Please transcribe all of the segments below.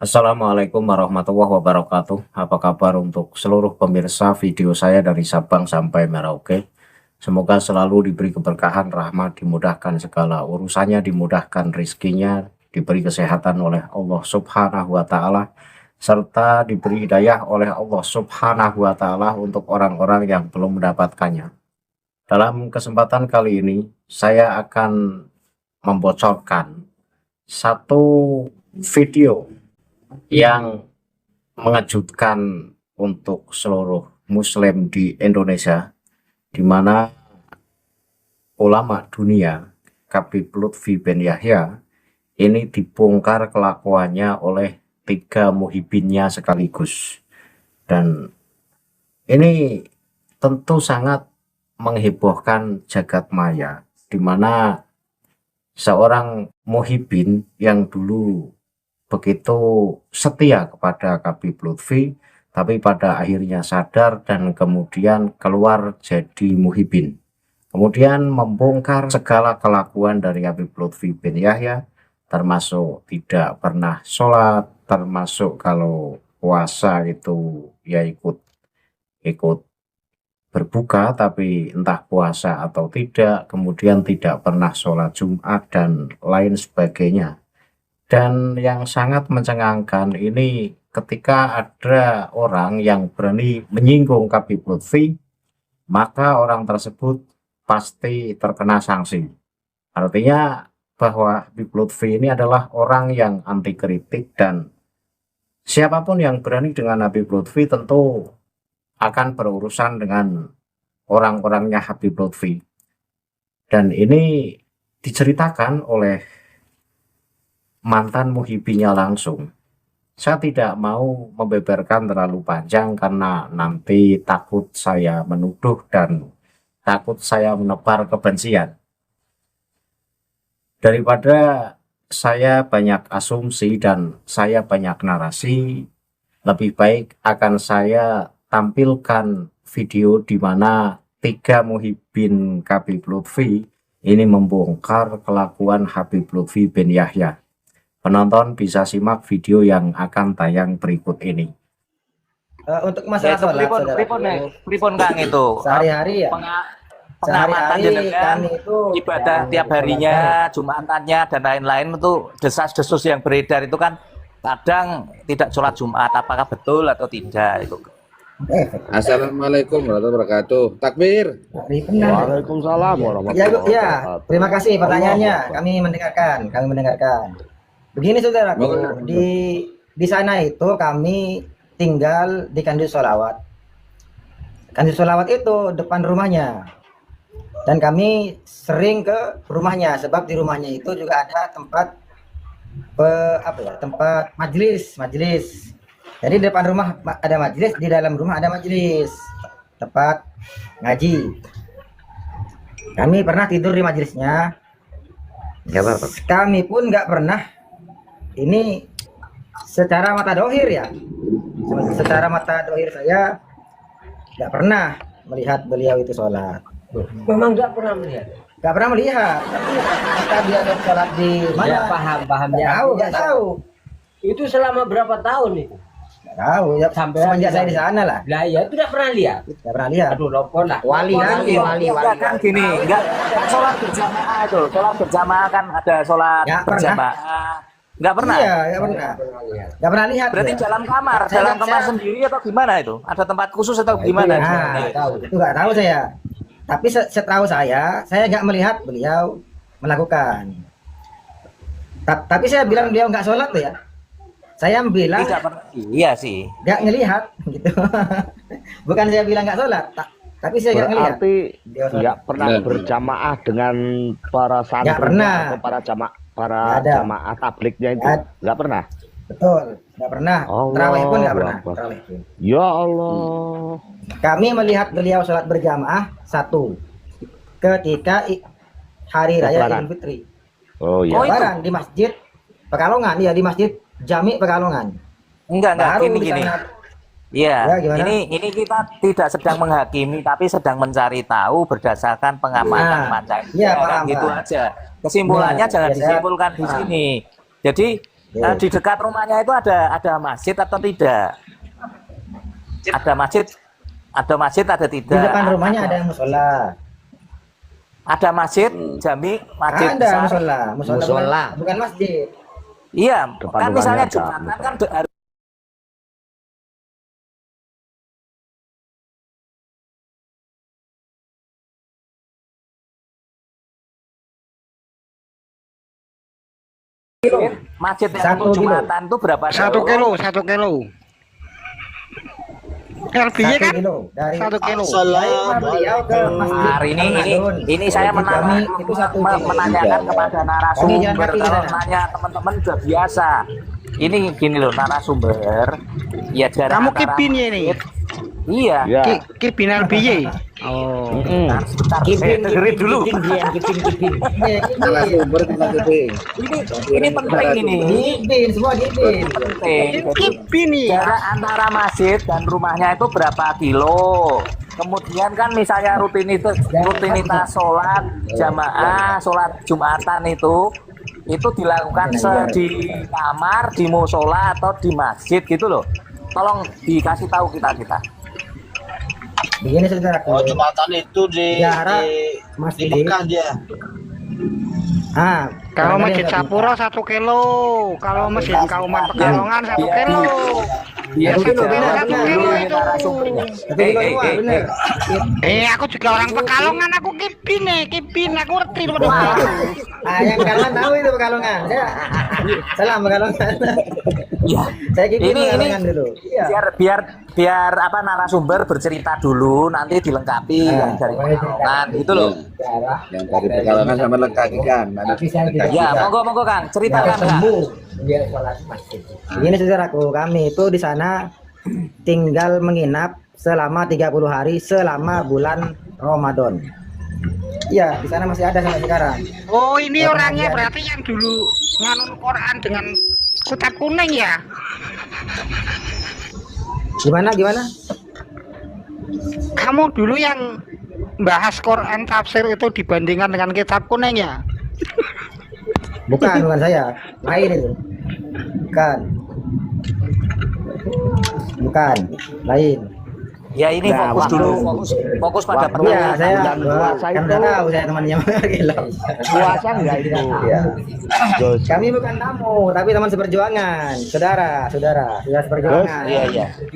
Assalamualaikum warahmatullahi wabarakatuh. Apa kabar untuk seluruh pemirsa video saya dari Sabang sampai Merauke? Semoga selalu diberi keberkahan, rahmat, dimudahkan segala urusannya, dimudahkan rizkinya, diberi kesehatan oleh Allah Subhanahu wa Ta'ala, serta diberi hidayah oleh Allah Subhanahu wa Ta'ala untuk orang-orang yang belum mendapatkannya. Dalam kesempatan kali ini, saya akan membocorkan satu video yang mengejutkan untuk seluruh muslim di Indonesia, di mana ulama dunia Habib Lutfi bin Yahya ini dibongkar kelakuannya oleh 3 muhibinnya sekaligus. Dan ini tentu sangat menghebohkan jagat maya, di mana seorang muhibin yang dulu begitu setia kepada Habib Lutfi, tapi pada akhirnya sadar dan kemudian keluar jadi muhibin. Kemudian membongkar segala kelakuan dari Habib Lutfi bin Yahya, termasuk tidak pernah sholat, termasuk kalau puasa itu ya ikut berbuka, tapi entah puasa atau tidak, kemudian tidak pernah sholat Jumat dan lain sebagainya. Dan yang sangat mencengangkan ini ketika ada orang yang berani menyinggung Habib Lutfi, maka orang tersebut pasti terkena sanksi. Artinya bahwa Habib Lutfi ini adalah orang yang anti kritik, dan siapapun yang berani dengan Habib Lutfi tentu akan berurusan dengan orang-orangnya Habib Lutfi. Dan ini diceritakan oleh mantan muhibinya langsung. Saya tidak mau membeberkan terlalu panjang karena nanti takut saya menuduh dan takut saya menebar kebencian. Daripada saya banyak asumsi dan saya banyak narasi, lebih baik akan saya tampilkan video di mana 3 muhibin Habib Lutfi ini membongkar kelakuan Habib Lutfi bin Yahya. Penonton bisa simak video yang akan tayang berikut ini. Untuk masalah sholat, pripun Kang itu sehari-hari ya, pengamatan jenengan kami itu ibadah tiap harinya, Jumatannya dan lain-lain itu desas-desus yang beredar itu kan kadang tidak sholat Jumat, apakah betul atau tidak itu? Assalamualaikum warahmatullahi wabarakatuh. Takbir. Waalaikumsalam warahmatullahi ya, wabarakatuh. terima kasih pertanyaannya. Kami mendengarkan. Begini saudaraku, di sana itu kami tinggal di Kandil Sholawat. Kandil Sholawat itu depan rumahnya, dan kami sering ke rumahnya sebab di rumahnya itu juga ada tempat tempat majelis. Jadi di depan rumah ada majelis, di dalam rumah ada majelis, tempat ngaji. Kami pernah tidur di majelisnya. Kami pun nggak pernah ini secara mata dohir ya. Secara mata dohir saya nggak pernah melihat beliau itu sholat. Memang nggak pernah melihat. Nggak pernah melihat. Tapi kata dia sholat di mana? Ya, pahamnya. Nggak tahu. Itu selama berapa tahun itu? Nggak tahu. Ya, semenjak saya di sana lah. Lah ya tidak pernah lihat. Nggak pernah lihat. Aduh lopon lah. Wali Kan gini, enggak sholat berjamaah itu, sholat berjamaah kan ada sholat Nggak pernah. berjamaah. Enggak pernah. Iya, nggak pernah. Nggak pernah lihat. Berarti ya. dalam kamar sendiri atau gimana itu? Ada tempat khusus atau gimana? Nah, itu nggak tahu saya. Tapi setahu saya nggak melihat beliau melakukan. Tapi saya bilang beliau nggak sholat tuh ya. Saya bilang Tidak pernah. Iya sih. nggak ngelihat gitu. Bukan saya bilang nggak sholat, tapi saya nggak ngelihat. Berarti Dia sholat. nggak pernah berjamaah dengan para santri Nggak pernah. atau para Nggak ada. jamaah tabliknya itu nggak pernah. Betul, nggak pernah. Allah Tarawih pun nggak pernah. Akbar. Tarawih pun. Ya Allah. Kami melihat beliau sholat berjamaah satu ketika hari raya Lebaran. Idul Fitri. Oh ya. Oh, itu. Lebaran di Masjid Pekalongan, ya di Masjid Jami Pekalongan. Enggak, Baru di gini. sana. Iya, Ya, gimana? ini kita tidak sedang menghakimi, tapi sedang mencari tahu berdasarkan pengamatan Nah, macam iya, kan paham, gitu Pak. aja. Kesimpulannya Nah, jangan ya, saya disimpulkan di paham. sini. Jadi Di dekat rumahnya itu ada masjid atau tidak? Ada masjid, ada Di tidak? depan rumahnya ada musola. Ada masjid, jami, masjid Ada besar. musola, Musola. bukan masjid. Iya, Depan kan rumahnya misalnya ada Jumatan kan harus masjid yang Satu untuk kilo. Jumatan itu berapa? 1 kilo, 1 kilo. LB-nya 1 kan kilo dari 1 kilo. dari rumah beliau ke masjid. Hari Ramadan. ini saya Kami itu 1 kilo. menanyakan kepada Kami jalan narasumber. kaki ke Kalau sana. nanya teman-teman udah biasa. Ini gini loh narasumber. Ya jarak Kamu antara kipin ya ini? masjid. Iya. Ya. Kipin LB-nya. Oh. Sebentar, Kipin, dengerin dulu. kipin. Narasumber kita kiping. Ini penting ini. Dipin, semua dipin. Penting. Jadi, Kipin nih. jarak antara masjid dan rumahnya itu berapa kilo? Kemudian kan misalnya rutinitas sholat jamaah, sholat Jumatan itu dilakukan di kamar, di musola atau di masjid gitu loh. Tolong dikasih tahu kita. Begini saudaraku. Oh, Jumatan itu di Jarak di masjid. Mekah dia. Kalau barangkali masjid nggak Sapuro 1 kilo, kalau masjid Kauman Pekalongan 1 kilo. Biar Satu kilo, bicara benar, dulu benar. ini narasumbernya. Satu kilo dua, bener. Aku juga orang Pekalongan, aku kipin, aku ngerti teman Yang Pekalongan tahu itu Pekalongan. Salam Pekalongan. Iya. Saya kipin Ini Pekalongan dulu. Iya. biar apa narasumber bercerita dulu nanti dilengkapi yang dari Pekalongan gitu loh. Yang dari Pekalongan sama lengkap kan. Tapi saya tidak Ya, monggo Kang, ceritakan Kang. dia sholat masjid. Begini saudaraku, kami itu di sana tinggal menginap selama 30 hari selama bulan Ramadan. Iya, di sana masih ada sampai sekarang. Oh, ini orangnya berarti yang dulu nganun Quran dengan kitab kuning ya? Gimana? Kamu dulu yang bahas Quran tafsir itu dibandingkan dengan kitab kuning ya? Bukan saya. Lain itu. Bukan. Lain. Ya ini Nah, fokus waktu- dulu, fokus pada waktu- Iya, pertanyaan. saya bulan puasa kan itu- udah tahu saya temannya Gila. Puasa enggak itu? Iya. Gus. Kami bukan tamu, tapi teman seperjuangan, saudara seperjuangan. Iya.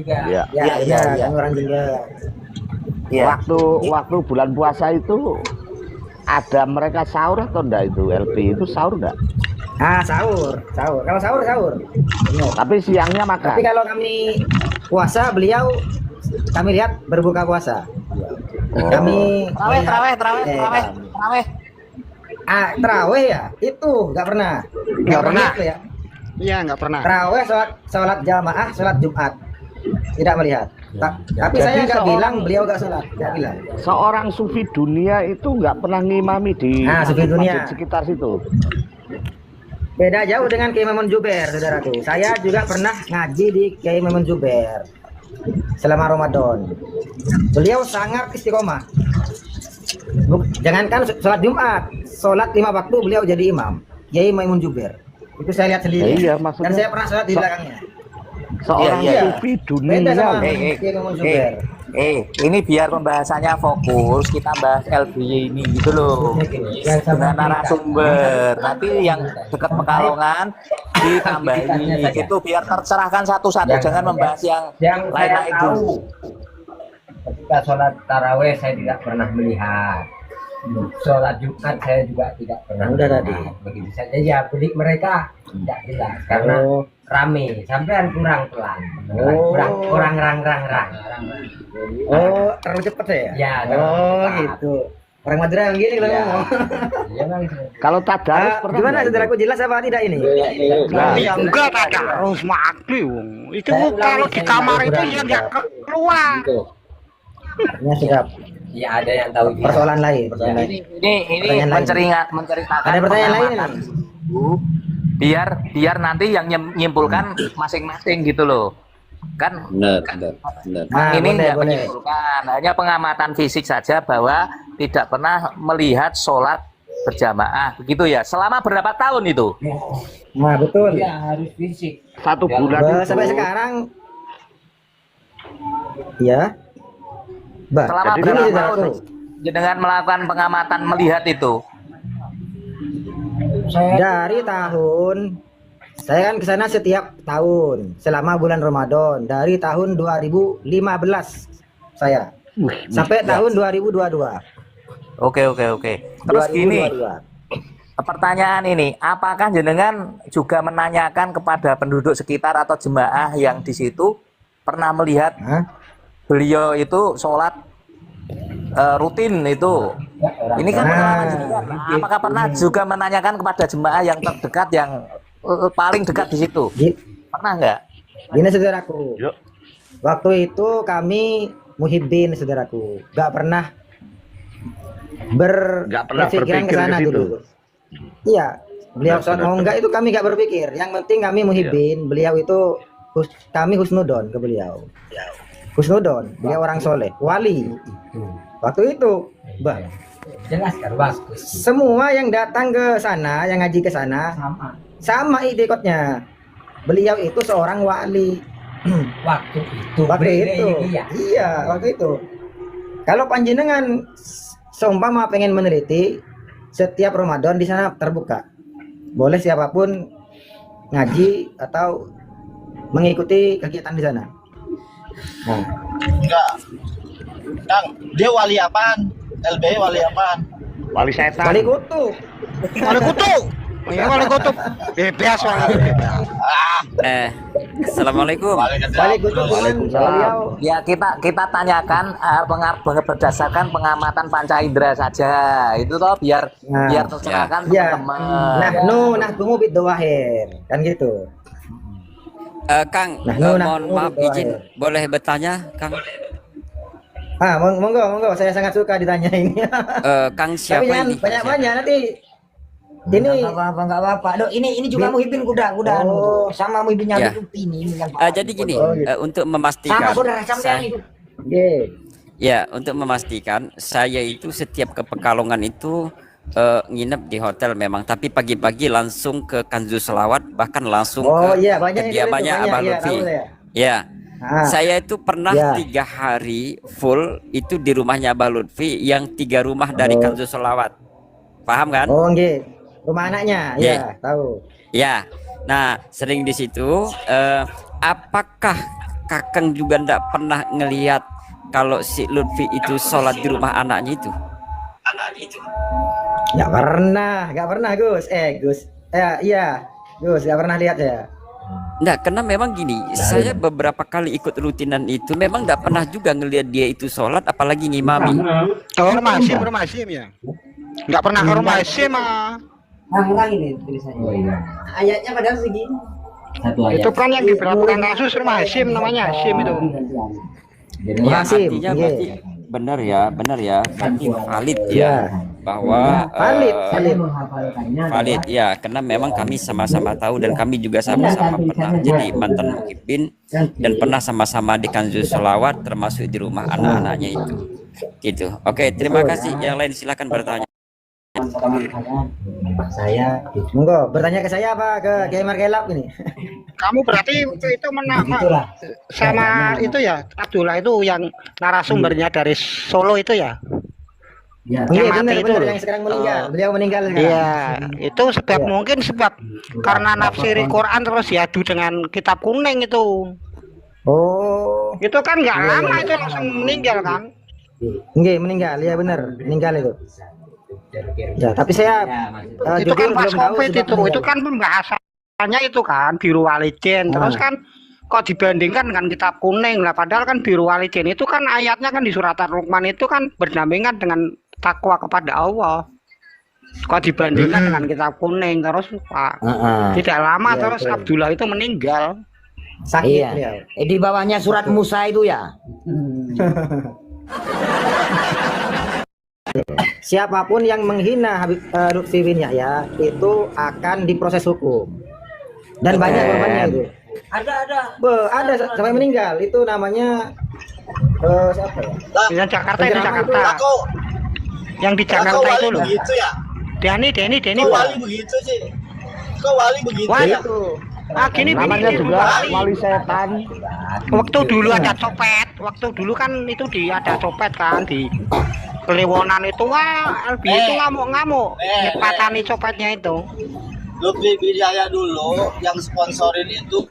Ya. Ya, iya, kami orang Jember. Iya. Waktu bulan puasa itu ada mereka sahur atau enggak itu LP itu sahur enggak? Sahur. Kalau sahur. Benar. Tapi siangnya makan. Tapi kalau kami puasa, beliau kami lihat berbuka puasa. Kami Terawih. terawih ya? Itu nggak pernah. Nggak pernah. lihat ya. Iya, nggak pernah. Terawih sholat jamaah, sholat Jumat. Tidak melihat. Tapi Jadi saya nggak seorang- bilang beliau nggak sholat. Nggak bilang. Seorang sufi dunia itu nggak pernah ngimami di Sufi dunia. masjid sekitar situ. Beda jauh dengan Kiai Maimun Juber, saudaraku. Saya juga pernah ngaji di Kiai Maimun Juber selama Ramadan. Beliau sangat istiqomah. Jangankan sholat Jumat, sholat 5 waktu beliau jadi imam. Kiai Maimun Juber. Itu saya lihat sendiri. Iya, maksudnya- Dan saya pernah sholat di belakangnya. Seorang Iya. sufi Beda dunia. sama Eh, Kiai Maimun Juber. ini biar pembahasannya fokus, kita bahas LBY ini gitu loh. Dengan narasumber. Nanti yang dekat Pekalongan ditambahi itu biar tercerahkan satu-satu, jangan membahas yang Yang saya lain-lain tahu dulu. ketika sholat taraweh saya tidak pernah melihat. Sholat Jumat saya juga tidak pernah. Udah tadi. melihat. Begitu saja ya, bedik mereka tidak jelas karena rame, sampean kurang pelan, kurang rang. Terlalu cepat ya? Ya, terlalu cepat. Gitu. Orang Madura yang gini kalau Ya. ngomong. Iya bang. Kalau tadarus pernah Gimana nggak itu? saudaraku, jelas apa tidak ini? Nah, Ya enggak ada harus makli wong. Itu kalau di kamar itu ya nggak keluar. Ya sudah, Ya ada yang tahu juga. persoalan lain. Ini Pertanyaan lain. menceritakan Ada pertanyaan lain pengamatan ini? itu, biar nanti yang nyimpulkan masing-masing gitu loh. Kan Benar. ini boleh, nggak boleh. menyimpulkan, hanya pengamatan fisik saja bahwa tidak pernah melihat sholat berjamaah begitu ya. Selama berapa tahun itu? Nah, betul. Iya, harus fisik. 1 bulan itu. Sampai sekarang ya. Selama Jadi berapa ini tahun aku. dengan melakukan pengamatan melihat itu? Dari tahun saya kan ke sana setiap tahun selama bulan Ramadan dari tahun 2015 saya sampai tahun 2022. Oke. Terus gini, 2022. pertanyaan ini, apakah jenengan juga menanyakan kepada penduduk sekitar atau jemaah yang di situ pernah melihat Hah? beliau itu sholat rutin itu? Ini kan pengalaman jenengan. Apakah pernah juga menanyakan kepada jemaah yang terdekat yang paling dekat di situ? Pernah nggak? Gini saudaraku. Waktu itu kami muhibbin saudaraku, nggak pernah berpikiran ke sana dulu. Iya, beliau sholat mau enggak itu kami nggak berpikir. Yang penting kami muhibbin, beliau itu kami husnudon ke beliau. Husnudon, beliau orang soleh, wali. Waktu itu, Jelaskan bagus. semua yang datang ke sana, yang ngaji ke sana, sama idekotnya. Beliau itu seorang wali. Waktu itu. Waktu itu, Iya. iya, waktu itu. Kalau panjenengan seumpama pengen meneliti, setiap Ramadan di sana terbuka. Boleh siapapun ngaji atau mengikuti kegiatan di sana. Nah, Enggak. Kang, dia wali apaan? LB wali apaan? Wali setan. wali kutu. Wali kutub. Iya, wali kutub. Bebas wali. Assalamualaikum. Wali kutu dengan beliau. Ya kita tanyakan berdasarkan pengamatan panca indera saja. Itu toh biar tercerahkan Ya. teman-teman. Nahkumu bidawahir. Kan gitu. Kang, Nah, mohon maaf izin, boleh bertanya, Kang? Monggo, saya sangat suka ditanya ini. Kang Tapi siapa jangan ini? banyak-banyak nanti. Ini Nggak apa-apa. Dok, ini juga muhibbin kuda Oh. sama muhibbin yang Ya. itu ini yang Jadi gini, Oh, gitu. untuk sama memastikan, saudara sampean itu. Ye. untuk memastikan, saya itu setiap ke Pekalongan itu nginep di hotel memang, tapi pagi-pagi langsung ke Kanzu Selawat, bahkan langsung Oh ke iya, banyak yang kediamannya itu, Abah banyak, Lutfi. tahu saya. Ya. Ah, Saya itu pernah Ya. 3 hari full itu di rumahnya Abah Lutfi yang 3 rumah dari Oh. Kanzu Selawat. Paham kan? oh nggih. Rumah anaknya, Ye. ya, tahu. Ya. Nah, sering di situ. Apakah Kakang juga ndak pernah ngelihat kalau si Lutfi itu sholat di rumah anaknya itu? Nggak pernah, Gus. Iya, Gus, nggak pernah lihat ya. Nggak, karena memang gini, saya beberapa kali ikut rutinan itu memang nggak pernah juga ngelihat dia itu sholat, apalagi ngimami. Oh, rumah Hasyim ya. Enggak pernah ke rumah Hasyim ah. Ulang ini tulisannya. Ayatnya padahal segini. Satu ayat. Itu kan yang di beberapa kasus rumah Hasyim namanya Hasyim itu. Ya, Hasyim, artinya iya. berarti benar ya, berarti valid Iya. ya, bahwa Valid. valid ya, karena memang kami sama-sama tahu dan kami juga sama-sama pernah jadi mantan muhibbin dan pernah sama-sama di Kanzu Selawat termasuk di rumah anak-anaknya itu. Gitu. Oke, terima kasih. Yang lain silakan bertanya. Saya, monggo bertanya ke saya apa ke Kiai Markelap ini? Kamu berarti itu sama itu ya, Abdullah itu yang narasumbernya dari Solo itu ya? Iya, Yang mati benar, itu. yang sekarang meninggal. Beliau meninggal sekarang. Iya, itu sebab mungkin sebab karena nafsiri Quran terus diadu dengan kitab kuning itu. Oh, Itu kan nggak lama itu langsung meninggal kan? nggih meninggal. Ya benar, meninggal itu. Ya, tapi saya Itu kan jujur pas belum tahu COVID sebab itu kan pembahasannya itu kan biru walijen. Terus kan kok dibandingkan dengan kitab kuning lah, padahal kan biru walijen itu kan ayatnya kan di surat Ar-Luqman itu kan berdampingan dengan takwa kepada Allah. Kok dibandingkan dengan kitab kuning terus Pak, tidak lama Iya, terus betul. Abdullah itu meninggal. sakit Iya. beliau. Di bawahnya surat Musa itu ya. Siapapun yang menghina Habib Lutfi bin Yahya itu akan diproses hukum. Dan banyak korbannya itu. Ada sampai meninggal. Itu namanya siapa ya? Yang Jakarta itu Penceramah Jakarta. Yang di Jakarta itu loh. Gitu ya. Deni Kok Pak. wali begitu sih? Kok wali begitu Wah, ya? Itu. gini Namanya juga wali setan. waktu dulu ada copet, waktu dulu kan itu ada copet kan di Kliwonan itu, wah LB itu ngamuk-ngamuk ngepatani copetnya itu. Lutfi Wijaya dulu yang sponsorin itu.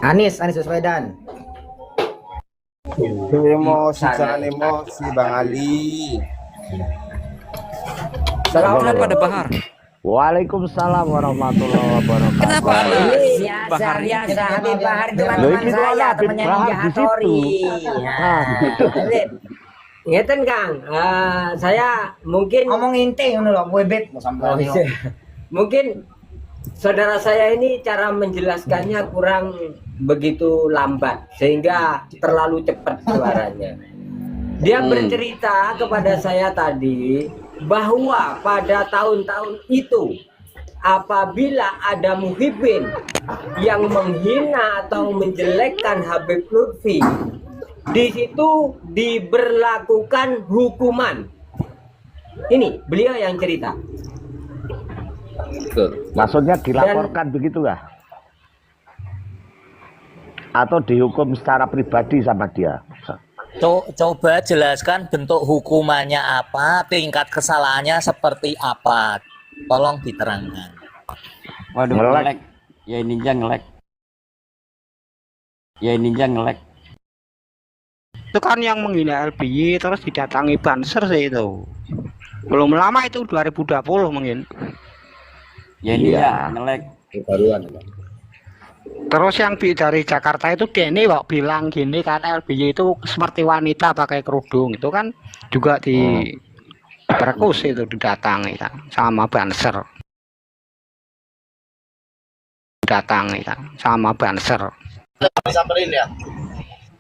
Anies Baswedan. Emosi, jangan emosi Bang Ali. Kenapa ada Bahar? Waalaikumsalam warahmatullahi wabarakatuh. Kenapa ada Biasa, biasa. Habib Bahar itu kan Loh, teman itu saya, ada Habib temannya Bahar Ninja di situ. Hattori. Ah, Habib, ngeten Kang, saya mungkin Ngomong inti ngono lho, webet mungkin saudara saya ini cara menjelaskannya kurang begitu lambat sehingga terlalu cepat suaranya. Dia bercerita kepada saya tadi bahwa pada tahun-tahun itu apabila ada muhibbin yang menghina atau menjelekkan Habib Lutfi, di situ diberlakukan hukuman. Ini beliau yang cerita. maksudnya dilaporkan begitu lah? Atau dihukum secara pribadi sama dia? Coba jelaskan bentuk hukumannya apa, tingkat kesalahannya seperti apa. Tolong diterangkan. Waduh, ngelek. Ya Ninja ngelek. Itu kan yang menghina LBY terus didatangi Banser sih itu. Belum lama itu 2020 mungkin. Ya Ninja ngelek. Baruan. Terus yang dari Jakarta itu Denny Wak bilang gini kan, LBY itu seperti wanita pakai kerudung, itu kan juga di perkus itu didatangi kan sama Banser. Disamperin ya?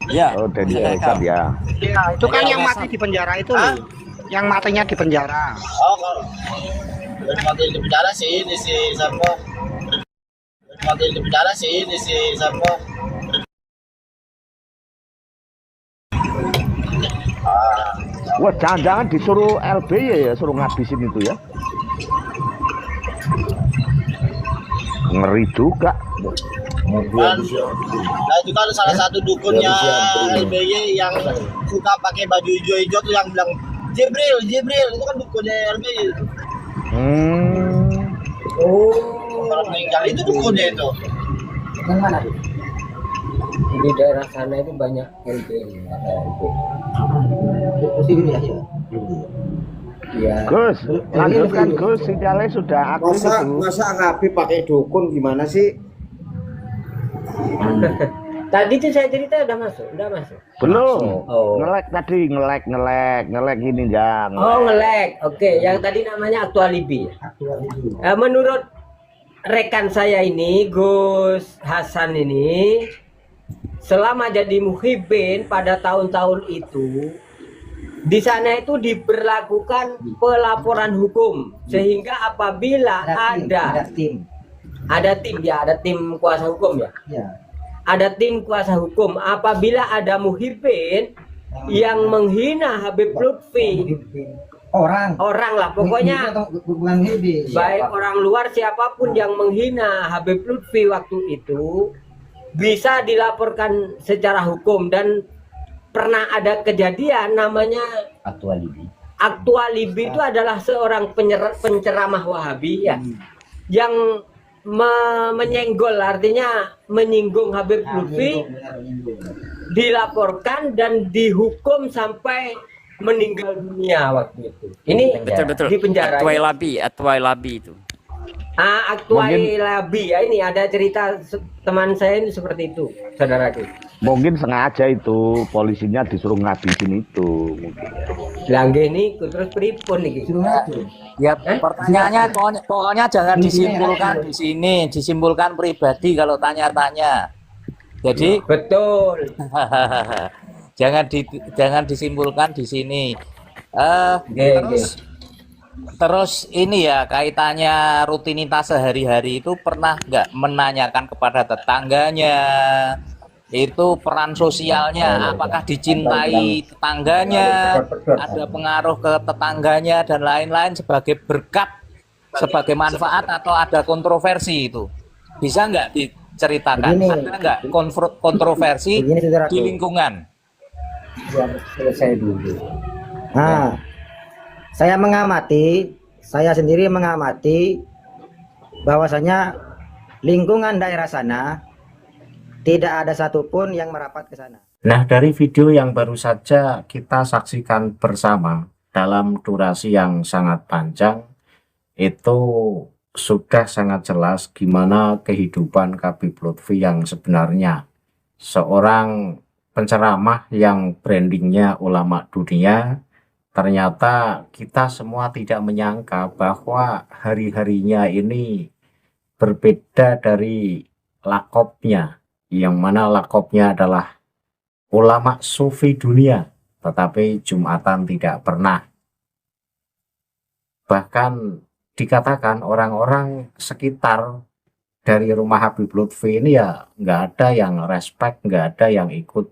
Ya. Oh, Denny Elkan ya. Ya, itu kan yang mati di penjara itu. Yang matinya di penjara. Oh, kalau mati di penjara sih ini si siapa? Mati di penjara sih ini si siapa? Wah, jangan-jangan disuruh LBY ya, suruh ngabisin itu ya. Ngeri juga. Nah itu kan salah satu dukunnya LBY yang suka pakai baju hijau-hijau tuh yang bilang Jibril itu kan dukunnya LBY. Kalau meninggal itu dukunnya itu. Yang mana? Di daerah sana itu banyak LBY. Ya. Gus, lanjutkan Gus, sinyalnya sudah aktif itu. Masa Habib pakai dukun gimana sih? Tadi tuh saya cerita udah masuk. Belum. Oh. Ngelek tadi, ngelek gini jang. Oh, ngelek. Oke, yang tadi namanya aktualibi. Menurut rekan saya ini, Gus Hasan ini, selama jadi muhibbin pada tahun-tahun itu, di sana itu diberlakukan pelaporan hukum, sehingga apabila ada tim kuasa hukum ya. Ada tim kuasa hukum, apabila ada muhibbin yang menghina Habib Lutfi, orang lah pokoknya, baik orang luar siapapun yang menghina Habib Lutfi waktu itu bisa dilaporkan secara hukum. Dan pernah ada kejadian namanya Aktualibi itu adalah seorang penceramah Wahabi ya, yang menyenggol, artinya menyinggung Habib Lutfi, dilaporkan dan dihukum sampai meninggal dunia waktu itu. Ini Betul. di penjara. Atwai Labi itu. Aktualibi ya, ini ada cerita teman saya ini seperti itu, saudaraku. Mungkin sengaja itu polisinya disuruh ngabisin itu. Langge ini terus pripun nih? Ya, pertanyaannya pokoknya jangan disimpulkan di sini, disimpulkan pribadi kalau tanya-tanya. Jadi betul. jangan disimpulkan di sini. Terus ini ya, kaitannya rutinitas sehari-hari itu pernah nggak menanyakan kepada tetangganya, itu peran sosialnya, apakah dicintai tetangganya, ada pengaruh ke tetangganya dan lain-lain sebagai berkat, sebagai manfaat, atau ada kontroversi itu. Bisa nggak diceritakan? Begini. Ada nggak kontroversi Begini, saudaraku. di lingkungan? Selesai dulu. Nah, saya sendiri mengamati bahwasanya lingkungan daerah sana tidak ada satupun yang merapat ke sana. Nah, dari video yang baru saja kita saksikan bersama dalam durasi yang sangat panjang, itu sudah sangat jelas gimana kehidupan Habib Lutfi yang sebenarnya. Seorang penceramah yang brandingnya ulama dunia, ternyata kita semua tidak menyangka bahwa hari-harinya ini berbeda dari lakopnya, yang mana lakopnya adalah ulama sufi dunia, tetapi Jumatan tidak pernah. Bahkan dikatakan orang-orang sekitar dari rumah Habib Lutfi ini ya nggak ada yang respect, nggak ada yang ikut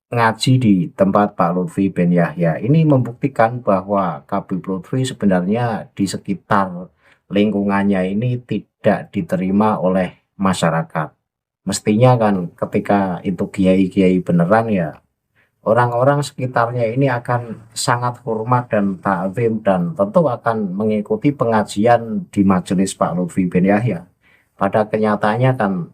ngaji di tempat Pak Lutfi bin Yahya. Ini membuktikan bahwa Habib Lutfi sebenarnya di sekitar lingkungannya ini tidak diterima oleh masyarakat. Mestinya kan ketika itu kiai-kiai beneran ya, orang-orang sekitarnya ini akan sangat hormat dan ta'zim dan tentu akan mengikuti pengajian di majelis Pak Lutfi bin Yahya. Pada kenyataannya kan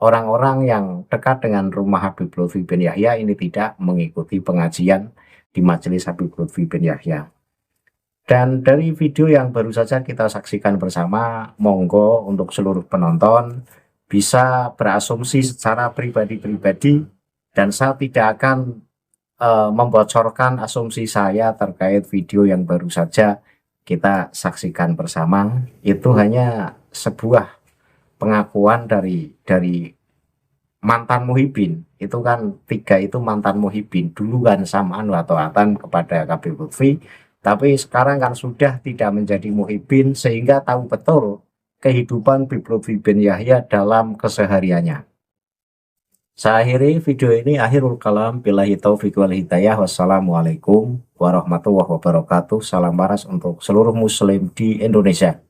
orang-orang yang dekat dengan rumah Habib Lutfi bin Yahya ini tidak mengikuti pengajian di majelis Habib Lutfi bin Yahya. Dan dari video yang baru saja kita saksikan bersama, monggo untuk seluruh penonton bisa berasumsi secara pribadi-pribadi, dan saya tidak akan membocorkan asumsi saya terkait video yang baru saja kita saksikan bersama. Itu hanya sebuah pengakuan dari mantan muhibin. Itu kan 3 itu mantan muhibin, dulu kan samaan wa ta'atan kepada Habib Lutfi, tapi sekarang kan sudah tidak menjadi muhibin sehingga tahu betul kehidupan Habib Lutfi bin Yahya dalam kesehariannya. Saya akhiri video ini, akhirul kalam, billahi taufiq wal hidayah, wassalamualaikum warahmatullahi wabarakatuh. Salam waras untuk seluruh muslim di Indonesia.